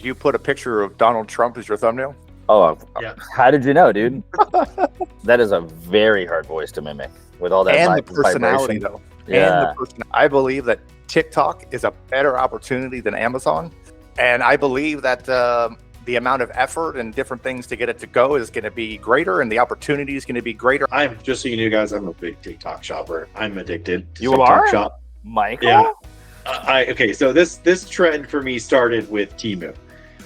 did you put a picture of Donald Trump as your thumbnail? Oh, Yeah. How did you know, dude? That is a very hard voice to mimic with all that And the personality, vibration. though. Yeah. And the I believe that TikTok is a better opportunity than Amazon. And I believe that the amount of effort and different things to get it to go is going to be greater, and the opportunity is going to be greater. I'm just so you know, guys, I'm a big TikTok shopper. I'm addicted to You TikTok are? shop. Michael? Yeah. Okay, so this trend for me started with Temu.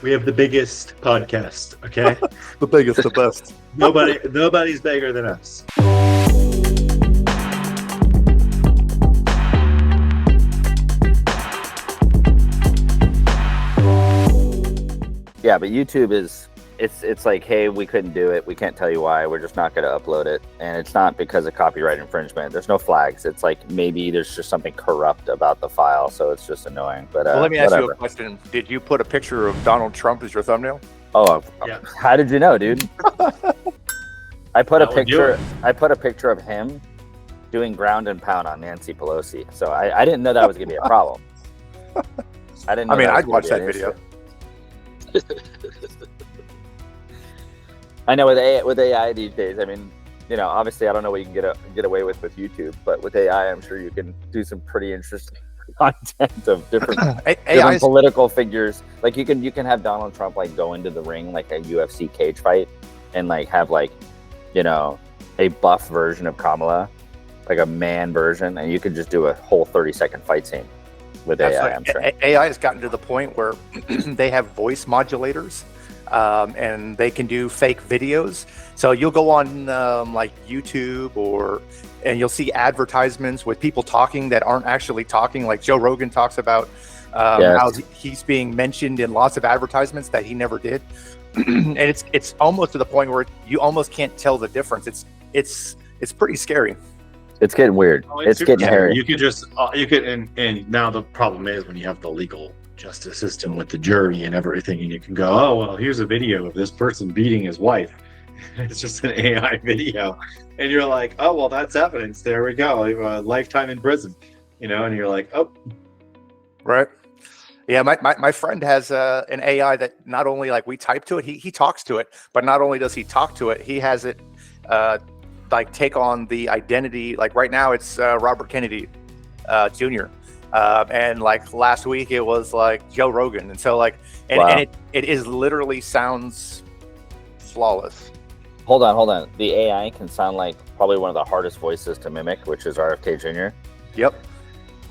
We have the biggest podcast, okay? The biggest, the best. Nobody's bigger than us. Yeah, but YouTube is it's like, hey, we couldn't do it. We can't tell you why. We're just not going to upload it. And it's not because of copyright infringement. There's no flags. It's like maybe there's just something corrupt about the file, so it's just annoying. But well, let me ask whatever. you a question. Did you put a picture of Donald Trump as your thumbnail? Oh, Yeah. How did you know, dude? I put a That would do picture of him doing ground and pound on Nancy Pelosi. So I didn't know that was going to be a problem. I didn't know I mean, that was I'd gonna watch be that an video. issue. I know with AI these days, I mean, you know, obviously I don't know what you can get away with YouTube, but with AI, I'm sure you can do some pretty interesting content of different political figures. Like you can have Donald Trump like go into the ring like a UFC cage fight and like have like, you know, a buff version of Kamala, like a man version, and you could just do a whole 30-second fight scene with AI. I'm sure AI has gotten to the point where they have voice modulators. And they can do fake videos. So you'll go on like YouTube and you'll see advertisements with people talking that aren't actually talking. Like Joe Rogan talks about how he's being mentioned in lots of advertisements that he never did. And it's almost to the point where you almost can't tell the difference. It's pretty scary. it's getting weird. It's getting hairy. You could and now the problem is when you have the legal justice system with the jury and everything, and you can go, oh well, here's a video of this person beating his wife. It's just an AI video, and you're like, oh well, that's evidence. There we go, lifetime in prison, you know. And you're like, oh, right. Yeah, my friend has an AI that not only like we type to it, he talks to it, but not only does he talk to it, he has it like take on the identity. Like right now, it's Robert Kennedy Jr. And like last week it was like Joe Rogan, and so like and it is literally sounds flawless. Hold on. The AI can sound like probably one of the hardest voices to mimic, which is RFK Jr. Yep,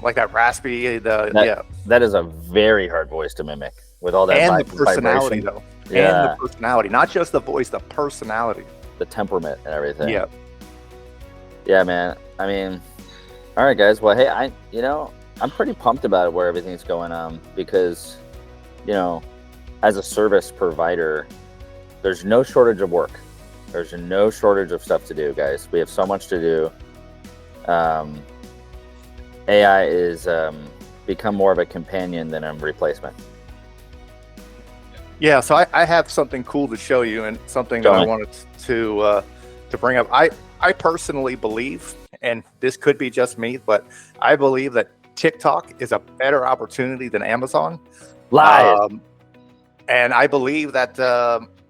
like that raspy. That is a very hard voice to mimic with all that and the personality vibration. though, and the personality, not just the voice, the personality, the temperament and everything. Yeah, man. I mean, all right, guys. Well, hey, I'm pretty pumped about where everything's going on because, you know, as a service provider, there's no shortage of work. There's no shortage of stuff to do, guys. We have so much to do. AI is become more of a companion than a replacement. Yeah, so I have something cool to show you, and something that I wanted to bring up. I personally believe, and this could be just me, but I believe that TikTok is a better opportunity than Amazon. And I believe that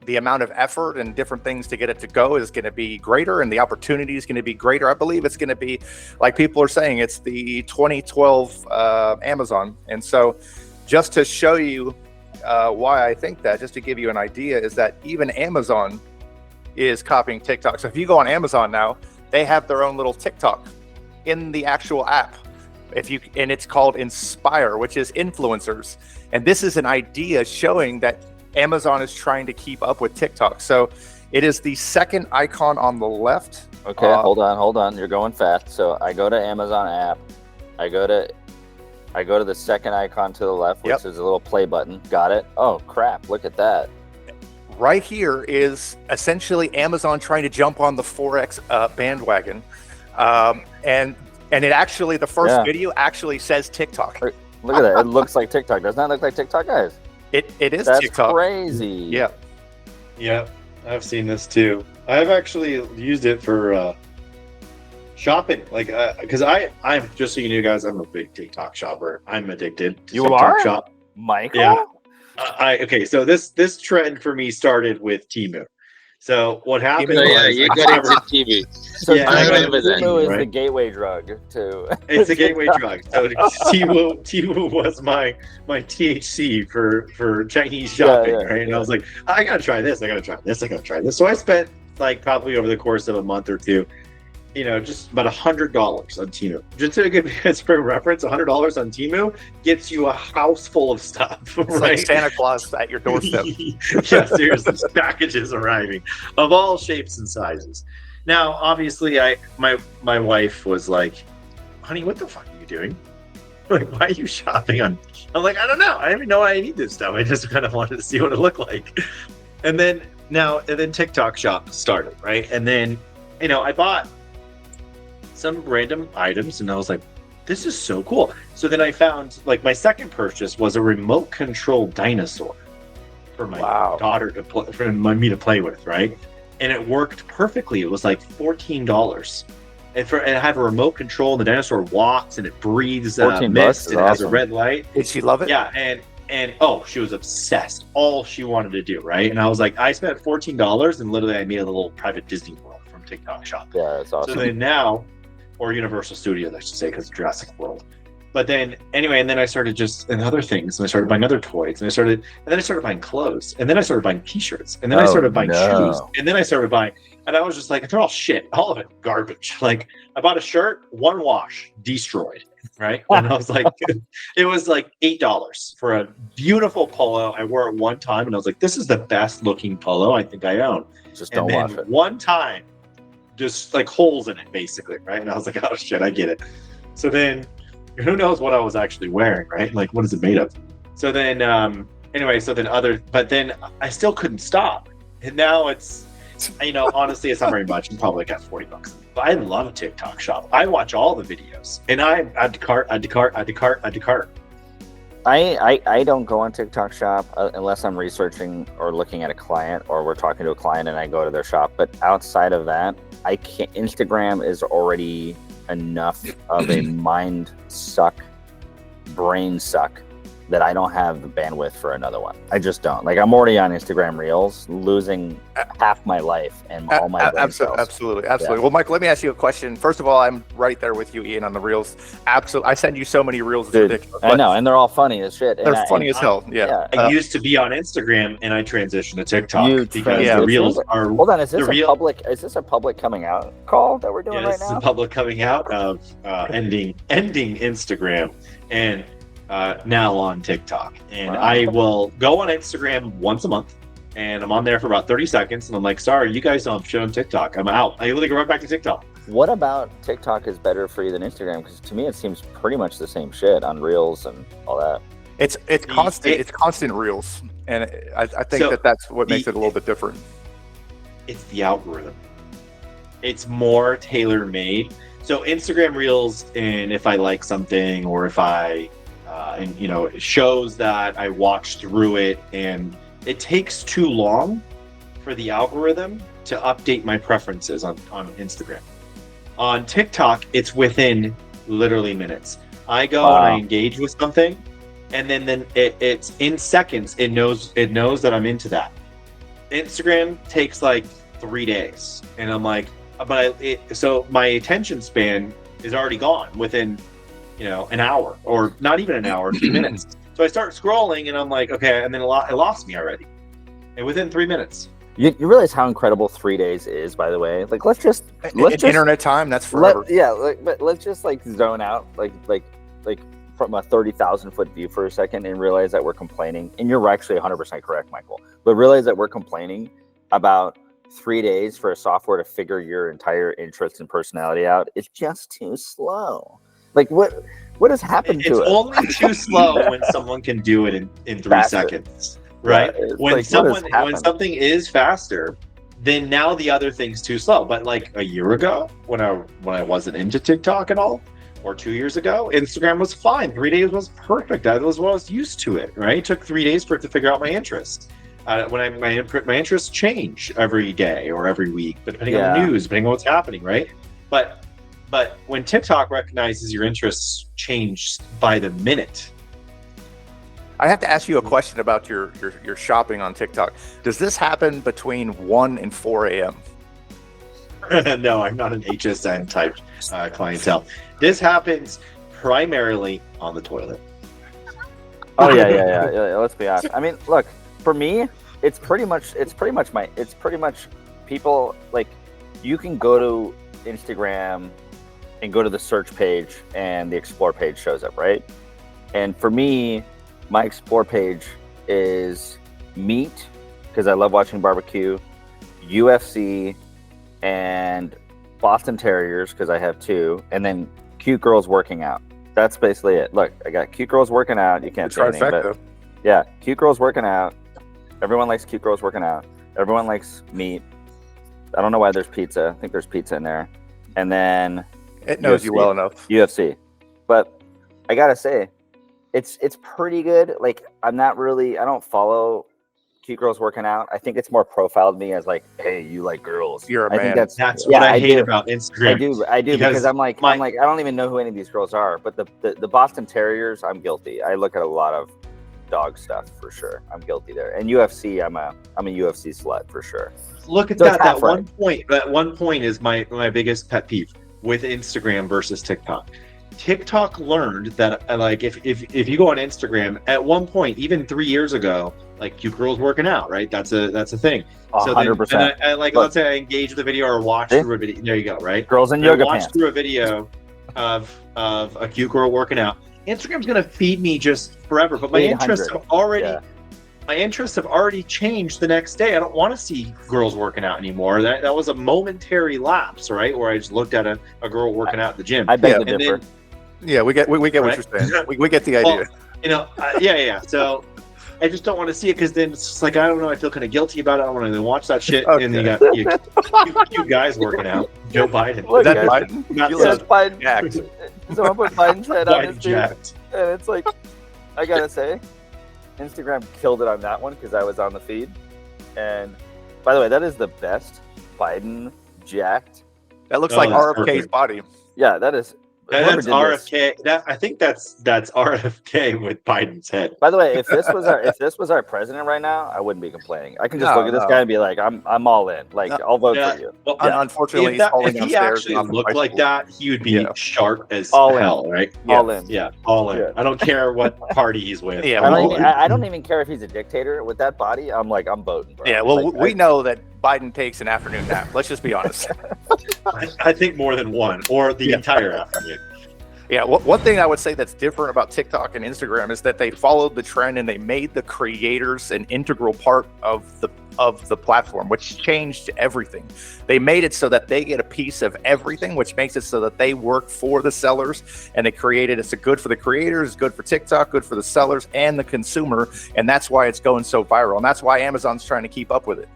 the amount of effort and different things to get it to go is going to be greater, and the opportunity is going to be greater. I believe it's going to be, like people are saying, it's the 2012 Amazon. And so just to show you why I think that, just to give you an idea, is that even Amazon is copying TikTok. So if you go on Amazon now, they have their own little TikTok in the actual app. And it's called Inspire, which is influencers. And this is an idea showing that Amazon is trying to keep up with TikTok. So it is the second icon on the left. Okay, hold on. You're going fast. So I go to Amazon app. I go to the second icon to the left, which is a little play button. Got it. Oh crap! Look at that. Right here is essentially Amazon trying to jump on the Forex bandwagon, and it actually, the first video actually says TikTok. Look at that. It looks like TikTok. Doesn't that look like TikTok, guys? It is That's TikTok. Crazy. Yeah, I've seen this too. I've actually used it for shopping, like because I'm just so you know, guys, I'm a big TikTok shopper. I'm addicted to TikTok shop. Michael? Yeah. Okay, so this trend for me started with Temu. So what happened was you got into TV. So yeah, I got into Temu is right? the gateway drug to. It's a gateway drug. So Temu was my THC for Chinese shopping, right? And I was like, I gotta try this. I gotta try this. I gotta try this. So I spent like probably over the course of a month or two, just about $100 on Temu. Just to give you a for reference, $100 on Temu gets you a house full of stuff. It's like Santa Claus at your doorstep. Yeah, seriously, packages arriving of all shapes and sizes. Now, obviously, my wife was like, "Honey, what the fuck are you doing? Like, why are you shopping on?" I'm like, "I don't know. I don't even know why I need this stuff. I just kind of wanted to see what it looked like." And then TikTok Shop started, right? And then, I bought some random items and I was like, this is so cool. So then I found like my second purchase was a remote control dinosaur for my daughter to play, for me to play with, right? And it worked perfectly. It was like $14. And it had a remote control, and the dinosaur walks and it breathes mist and it has a red light. Did she love it? Yeah, and she was obsessed. All she wanted to do, right? And I was like, I spent $14 and literally I made a little private Disney World from TikTok Shop. Yeah, that's awesome. So then now, or Universal Studios, I should say, because Jurassic World. But then anyway, and then I started and other things, and I started buying other toys, and then I started buying clothes, and then I started buying T-shirts, and then I started buying shoes, and then I started buying, and I was just like, they're all shit, all of it garbage. Like I bought a shirt, one wash, destroyed, right? And I was like, it was like $8 for a beautiful polo. I wore it one time, and I was like, this is the best looking polo I think I own. Just don't wash it. One time, just like holes in it, basically, right? And I was like, oh shit, I get it. So then, who knows what I was actually wearing, right? Like, what is it made of? So then, but then I still couldn't stop. And now it's, honestly, it's not very much. I'm probably got $40. But I love TikTok Shop. I watch all the videos, and I add to cart. I don't go on TikTok Shop unless I'm researching or looking at a client, or we're talking to a client and I go to their shop. But outside of that, I can't. Instagram is already enough of a mind suck, brain suck, that I don't have the bandwidth for another one. I just don't. Like, I'm already on Instagram Reels, losing half my life and all my brain cells. Absolutely. Yeah. Well, Mike, let me ask you a question. First of all, I'm right there with you, Ian, on the Reels. Absolutely. I send you so many Reels. Dude, it's ridiculous. I know, and they're all funny as shit. They're funny as hell. Yeah. I used to be on Instagram, and I transitioned to TikTok because the Reels are. Hold on, is this a public coming out call that we're doing right now? This is a public coming out of ending Instagram and now on TikTok. And I will go on Instagram once a month, and I'm on there for about 30 seconds, and I'm like, sorry, you guys don't have shit on TikTok. I'm out. I literally go right back to TikTok. What about TikTok is better for you than Instagram? Because to me, it seems pretty much the same shit on Reels and all that. It's constant. It's constant Reels, and I think that's what makes it a little bit different. It's the algorithm. It's more tailor-made. So Instagram Reels, and if I like something, or if I it shows that I watched through it, and it takes too long for the algorithm to update my preferences on Instagram. On TikTok, it's within literally minutes. I go and I engage with something, and then it's in seconds. It knows that I'm into that. Instagram takes like 3 days, and I'm like, so my attention span is already gone within an hour, or not even an hour, 2 minutes. So I start scrolling, and I'm like, okay, and then it lost me already, and within 3 minutes. You realize how incredible 3 days is, by the way. Like, let's just internet time. That's forever. But let's just zone out, like from a 30,000 foot view for a second, and realize that we're complaining. And you're actually 100% correct, Michael. But realize that we're complaining about 3 days for a software to figure your entire interest and personality out. It's just too slow. Like, what has happened to it? It's only too slow when someone can do it in 3 seconds, right? Yeah, when something is faster, then now the other thing's too slow. But like a year ago, when I wasn't into TikTok at all, or 2 years ago, Instagram was fine. 3 days was perfect. That was what I was used to it, right? It took 3 days for it to figure out my interests. When my interests change every day or every week, depending on the news, depending on what's happening, right? But when TikTok recognizes your interests change by the minute, I have to ask you a question about your shopping on TikTok. Does this happen between 1 and 4 a.m.? No, I'm not an HSN type clientele. This happens primarily on the toilet. Oh yeah. Let's be honest. I mean, look, for me, it's pretty much people, like, you can go to Instagram and go to the search page and the explore page shows up, right? And for me, my explore page is meat, because I love watching barbecue, UFC, and Boston Terriers, because I have 2, and then cute girls working out. That's basically it. Look, I got cute girls working out. You can't see anything, but yeah, cute girls working out. Everyone likes cute girls working out. Everyone likes meat. I don't know why there's pizza. I think there's pizza in there. And then it knows UFC, you well enough. UFC. But I gotta say, it's pretty good. Like, I don't follow cute girls working out. I think it's more profiled me as like, hey, you like girls. You're a man. I think that's what I hate about Instagram. I do because I'm like, I don't even know who any of these girls are. But the Boston Terriers, I'm guilty. I look at a lot of dog stuff for sure. I'm guilty there. And UFC, I'm a UFC slut for sure. Look at that. That one point. That one point is my biggest pet peeve with Instagram versus TikTok. TikTok learned that, like, if you go on Instagram, at one point, even 3 years ago, like, cute girls working out, right? That's a thing. 100%. So then, and like, let's say I engage with a video or watch through a video. There you go, right? Girls in yoga pants. Watch through a video of a cute girl working out. Instagram's gonna feed me just forever, but my interests have already changed the next day. I don't want to see girls working out anymore. That was a momentary lapse, right? Where I just looked at a girl working out at the gym. I beg to differ. Yeah, we get what you're saying. We get the idea. Well, yeah. So I just don't want to see it, because then it's just like, I don't know, I feel kind of guilty about it. I don't want to watch that shit. Okay. And then you got you guys working out. Joe Biden. Look, that Biden? Biden jacked. Someone put Biden's head on his feet. And it's like, I gotta say, Instagram killed it on that one, because I was on the feed. And by the way, that is the best Biden jacked. That looks like RFK's body. Yeah, that is. That's RFK. I think that's RFK with Biden's head. By the way, if this was our president right now, I wouldn't be complaining. I can just look at this guy and be like, I'm all in. Like, I'll vote for you. Well, unfortunately, if he actually looked like that, he would be sharp as hell, right? All in. Yeah, all in. I don't care what party he's with. Yeah, I don't even care if he's a dictator. With that body, I'm voting. Bro. Yeah, well, we know that Biden takes an afternoon nap. Let's just be honest. I think more than one, or the entire afternoon. Yeah, one thing I would say that's different about TikTok and Instagram is that they followed the trend and they made the creators an integral part of the platform, which changed everything. They made it so that they get a piece of everything, which makes it so that they work for the sellers, and they created it's good for the creators, good for TikTok, good for the sellers and the consumer, and that's why it's going so viral, and that's why Amazon's trying to keep up with it.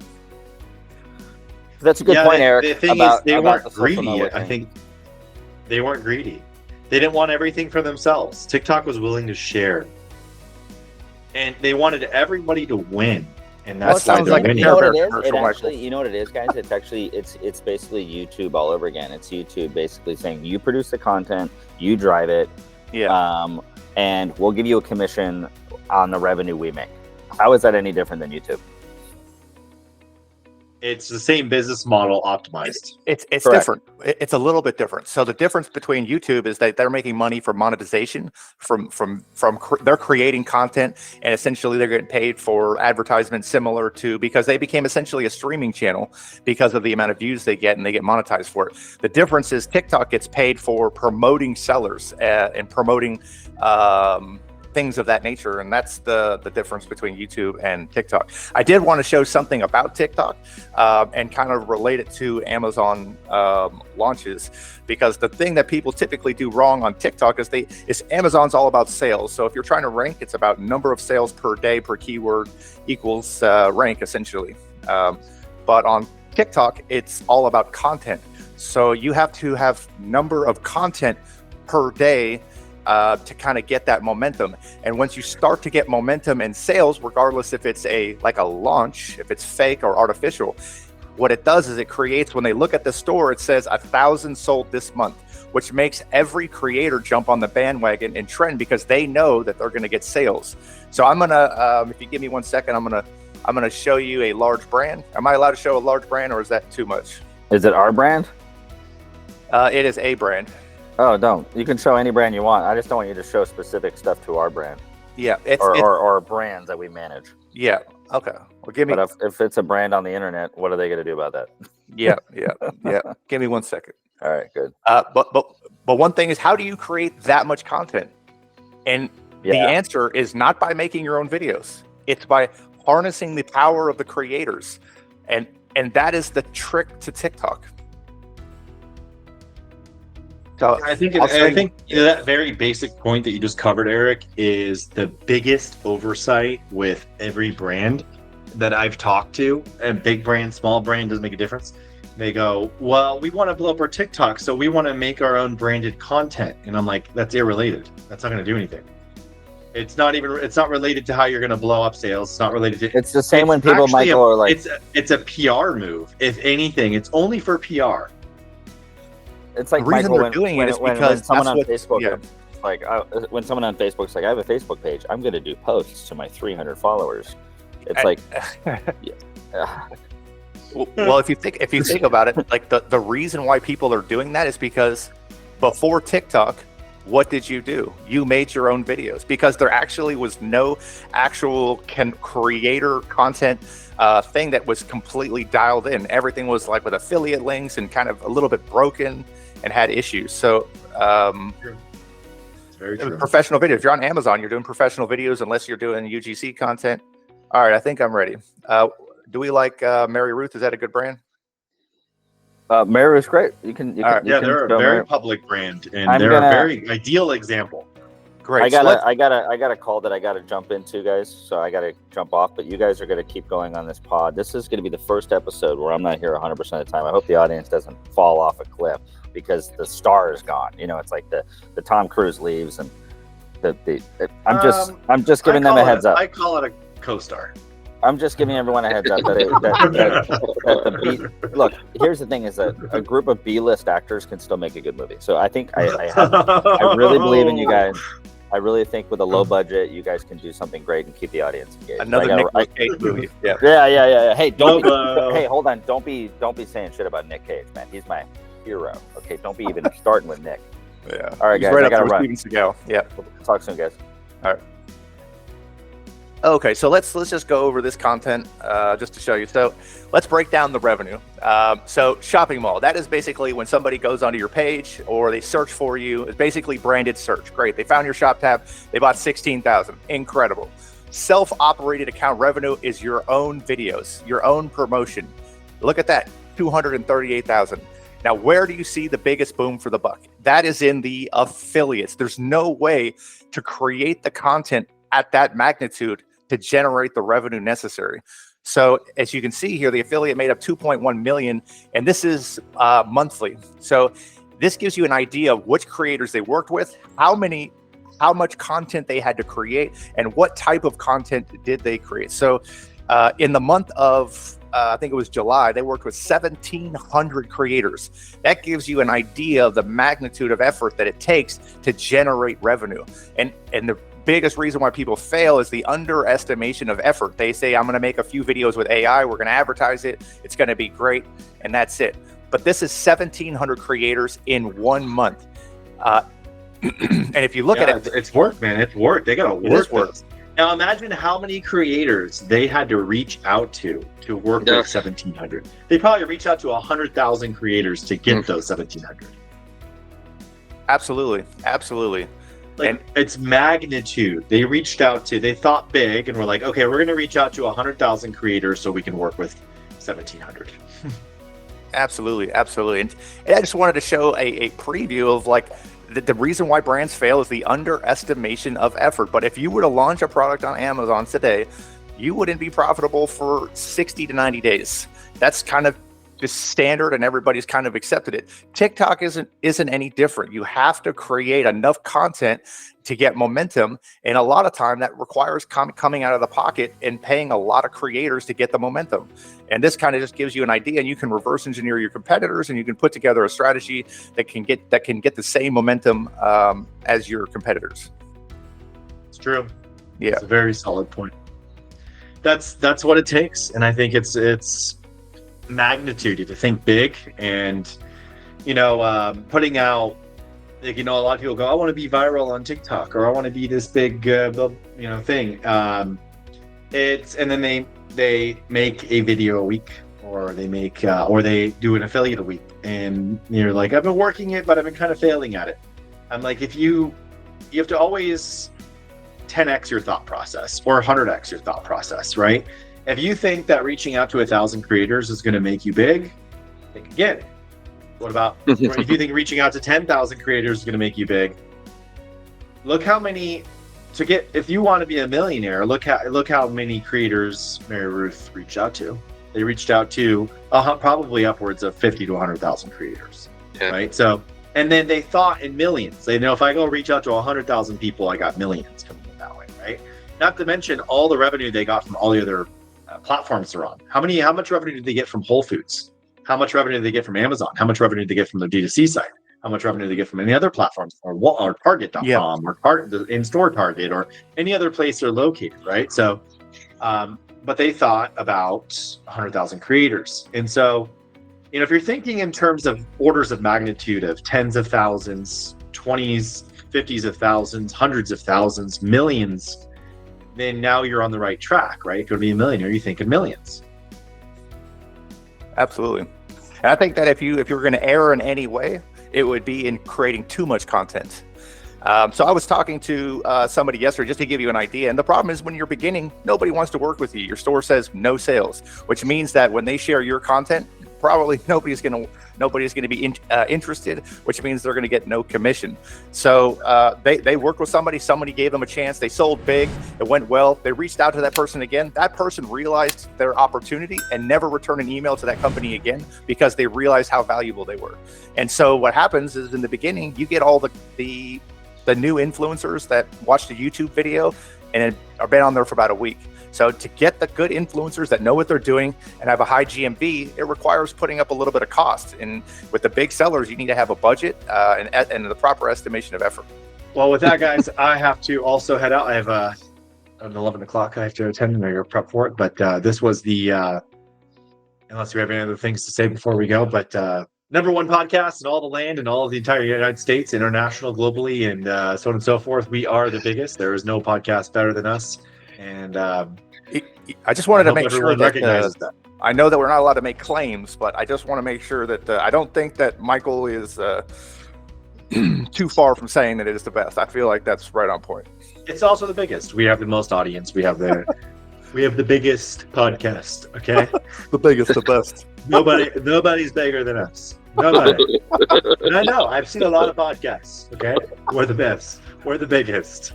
That's a good point, Eric. The thing is, they weren't greedy. I think they weren't greedy. They didn't want everything for themselves. TikTok was willing to share, and they wanted everybody to win. And that's why they're winning. You know what it is? You know what it is, guys? It's basically YouTube all over again. It's YouTube basically saying, you produce the content, you drive it, and we'll give you a commission on the revenue we make. How is that any different than YouTube? It's the same business model optimized. It's different. It's a little bit different. So the difference between YouTube is that they're making money from monetization, from they're creating content, and essentially they're getting paid for advertisements similar to, because they became essentially a streaming channel because of the amount of views they get, and they get monetized for it. The difference is TikTok gets paid for promoting sellers and promoting things of that nature, and that's the difference between YouTube and TikTok. I did want to show something about TikTok and kind of relate it to Amazon launches, because the thing that people typically do wrong on TikTok is Amazon's all about sales. So if you're trying to rank, it's about number of sales per day per keyword equals rank, essentially. But on TikTok, it's all about content. So you have to have number of content per day to kind of get that momentum. And once you start to get momentum in sales, regardless if it's like a launch, if it's fake or artificial, what it does is it creates, when they look at the store, it says 1,000 sold this month. which makes every creator jump on the bandwagon and trend because they know that they're going to get sales. So I'm gonna, if you give me 1 second, I'm gonna show you a large brand. Am I allowed to show a large brand, or is that too much? Is it our brand? It is a brand. Oh, don't. You can show any brand you want. I just don't want you to show specific stuff to our brand. Yeah, or brands that we manage. Yeah. Okay. Well, give me. But if it's a brand on the internet, what are they going to do about that? Yeah. Give me 1 second. All right, good. But one thing is, how do you create that much content? And the answer is not by making your own videos. It's by harnessing the power of the creators, and that is the trick to TikTok. So I think that very basic point that you just covered, Eric, is the biggest oversight with every brand that I've talked to. And big brand, small brand, doesn't make a difference. They go, well, we want to blow up our TikTok, so we want to make our own branded content. And I'm like, that's irrelated. That's not going to do anything. It's not related to how you're going to blow up sales. It's not related to. It's the same when people, Michael, are like, it's a PR move. If anything, it's only for PR. It's like the reason Michael, they're doing it is because someone on Facebook, when someone on Facebook's like, I have a Facebook page, I'm going to do posts to my 300 followers. It's well, if you think about it, like the reason why people are doing that is because before TikTok, what did you do? You made your own videos because there actually was no actual creator content thing that was completely dialed in. Everything was like with affiliate links and kind of a little bit broken and had issues. So it's very true. Professional video. If you're on Amazon, you're doing professional videos unless you're doing UGC content. All right, I think I'm ready. Do we like Mary Ruth? Is that a good brand? Mary Ruth's great. They're a very public brand, and they're a very ideal example. Great. I got a call that I got to jump into, guys. So I got to jump off. But you guys are going to keep going on this pod. This is going to be the first episode where I'm not here 100% of the time. I hope the audience doesn't fall off a cliff because the star is gone. You know, it's like the Tom Cruise leaves, and I'm just giving them a heads up. I call it a co-star. I'm just giving everyone a heads up look, here's the thing is that a group of B-list actors can still make a good movie. So I think I really believe in you guys. I really think with a low budget, you guys can do something great and keep the audience engaged. Another Nick Cage movie. Yeah. Hey, hey, hold on. Don't be saying shit about Nick Cage, man. He's my hero. Okay, don't be even starting with Nick. Yeah. All right, guys. I gotta run. Yeah. Talk soon, guys. All right. Okay, so let's just go over this content just to show you. So let's break down the revenue. So shopping mall, that is basically when somebody goes onto your page or they search for you. It's basically branded search. Great, they found your shop tab, they bought 16,000. Incredible. Self-operated account revenue is your own videos, your own promotion. Look at that, 238,000. Now, where do you see the biggest boom for the buck? That is in the affiliates. There's no way to create the content at that magnitude to generate the revenue necessary. So as you can see here, the affiliate made up 2.1 million, and this is monthly. So this gives you an idea of which creators they worked with, how much content they had to create, and what type of content did they create. So in the month of I think it was July, they worked with 1,700 creators. That gives you an idea of the magnitude of effort that it takes to generate revenue. And the biggest reason why people fail is the underestimation of effort. They say, I'm going to make a few videos with AI, we're going to advertise it, it's going to be great, and that's it. But this is 1,700 creators in 1 month. And if you look at it, it's work, man. It's work. They got to work. Now imagine how many creators they had to reach out to work with 1,700. They probably reached out to 100,000 creators to get those 1,700. Absolutely. Like, it's magnitude. They reached out to, they thought big and were like, okay, we're going to reach out to 100,000 creators so we can work with 1,700. Absolutely. And I just wanted to show a preview of like the reason why brands fail is the underestimation of effort. But if you were to launch a product on Amazon today, you wouldn't be profitable for 60 to 90 days. That's kind of the standard and everybody's kind of accepted it. TikTok isn't any different. You have to create enough content to get momentum, and a lot of time that requires coming out of the pocket and paying a lot of creators to get the momentum. And this kind of just gives you an idea, and you can reverse engineer your competitors, and you can put together a strategy that can get the same momentum as your competitors. It's true. Yeah, it's a very solid point. That's what it takes, and I think it's magnitude. If you think big, and putting out, like, a lot of people go, I want to be viral on TikTok, or I want to be this big thing. It's, and then they make a video a week, or they make or they do an affiliate a week, and you're like, I've been working it, but I've been kind of failing at it. I'm like, if you have to always 10x your thought process, or 100x your thought process, right? If you think that reaching out to 1,000 creators is going to make you big, think again. What about if you think reaching out to 10,000 creators is going to make you big? Look how many if you want to be a millionaire, look how many creators Mary Ruth reached out to. They reached out to probably upwards of 50 to 100,000 creators, right? So, and then they thought in millions. They know, if I go reach out to 100,000 people, I got millions coming in that way, right? Not to mention all the revenue they got from all the other platforms they're on. How much revenue did they get from Whole Foods? How much revenue did they get from Amazon? How much revenue did they get from their D2C site? How much revenue did they get from any other platforms, or Target.com, or the in-store Target, or any other place they're located, right? So, but they thought about 100,000 creators. And so, if you're thinking in terms of orders of magnitude of tens of thousands, 20s, 50s of thousands, hundreds of thousands, millions, then now you're on the right track, right? Could be a millionaire, you think in millions. Absolutely. And I think that if you're going to err in any way, it would be in creating too much content. So I was talking to somebody yesterday, just to give you an idea. And the problem is, when you're beginning, nobody wants to work with you. Your store says no sales, which means that when they share your content, probably nobody's going to be interested, which means they're going to get no commission. So they worked with somebody gave them a chance. They sold big. It went well. They reached out to that person again. That person realized their opportunity and never returned an email to that company again, because they realized how valuable they were. And so what happens is, in the beginning, you get all the new influencers that watch the YouTube video and have been on there for about a week. So to get the good influencers that know what they're doing and have a high GMV, it requires putting up a little bit of cost. And with the big sellers, you need to have a budget and the proper estimation of effort. Well, with that, guys, I have to also head out. I have at 11 o'clock I have to attend, and I go prep for it. But this was the, unless we have any other things to say before we go, but #1 podcast in all the land, and all of the entire United States, international, globally, and so on and so forth. We are the biggest. There is no podcast better than us. And I just wanted to make sure that I know that we're not allowed to make claims, but I just want to make sure that I don't think that Michael is too far from saying that it is the best. I feel like that's right on point. It's also the biggest. We have the most audience. We have the biggest podcast. Okay, the biggest, the best. Nobody's bigger than us. Nobody. And I know. I've seen a lot of podcasts. Okay, we're the best. We're the biggest.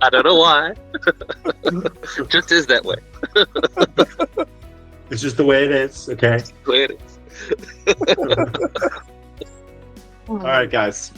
I don't know why. Just is that way. It's just the way it is. Okay. The way it is. All right, guys.